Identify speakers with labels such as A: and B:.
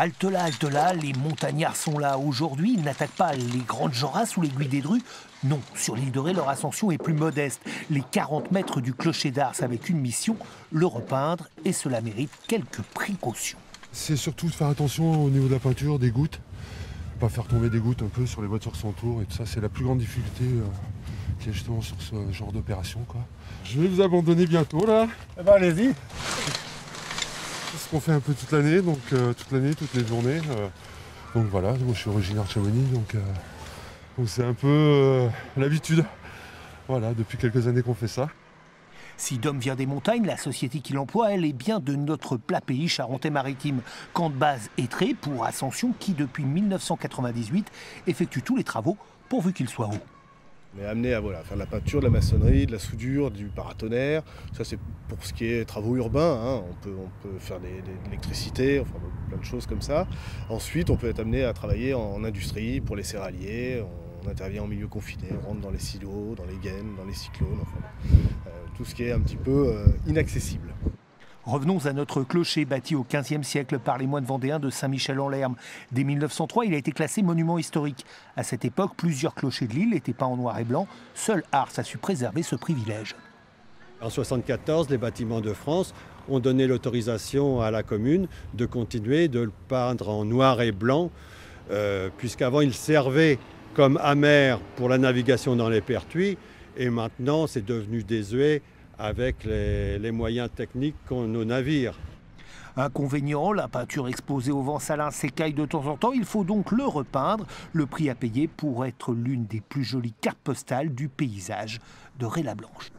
A: Halte là, les montagnards sont là. Aujourd'hui, ils n'attaquent pas les grandes Jorasses ou l'aiguille des Drues. Non, sur l'île de Ré, leur ascension est plus modeste. Les 40 mètres du clocher d'Ars avec une mission, le repeindre, et cela mérite quelques précautions.
B: C'est surtout de faire attention au niveau de la peinture, des gouttes. Pas faire tomber des gouttes un peu sur les voitures qui sont autour et tout ça. C'est la plus grande difficulté qu'il y a justement sur ce genre d'opération, quoi. Je vais vous abandonner bientôt là.
C: Eh ben, allez-y.
B: C'est ce qu'on fait un peu toute l'année, donc toute l'année, toutes les journées. Donc voilà, moi je suis originaire de Chamonix, donc c'est un peu l'habitude. Voilà, depuis quelques années qu'on fait ça.
A: Si Dom vient des montagnes, la société qui l'emploie, elle est bien de notre plat pays charentais-maritime. Camp de base Étré pour Ascension qui, depuis 1998, effectue tous les travaux pourvu qu'il soit haut.
C: On est amené à faire de la peinture, de la maçonnerie, de la soudure, du paratonnerre. Ça, c'est pour ce qui est travaux urbains, hein. On peut faire de l'électricité, enfin plein de choses comme ça. Ensuite, on peut être amené à travailler en industrie pour les céréaliers. On intervient en milieu confiné, on rentre dans les silos, dans les gaines, dans les cyclones, tout ce qui est un petit peu inaccessible.
A: Revenons à notre clocher bâti au XVe siècle par les moines vendéens de Saint-Michel-en-Lerme. Dès 1903, il a été classé monument historique. À cette époque, plusieurs clochers de l'île étaient peints en noir et blanc. Seul Ars a su préserver ce privilège.
D: En 1974, les bâtiments de France ont donné l'autorisation à la commune de continuer de le peindre en noir et blanc, puisqu'avant il servait comme amer pour la navigation dans les pertuis, et maintenant c'est devenu désuet avec les moyens techniques qu'ont nos navires.
A: Inconvénient, la peinture exposée au vent salin s'écaille de temps en temps, il faut donc le repeindre. Le prix à payer pour être l'une des plus jolies cartes postales du paysage de Ré-la-Blanche.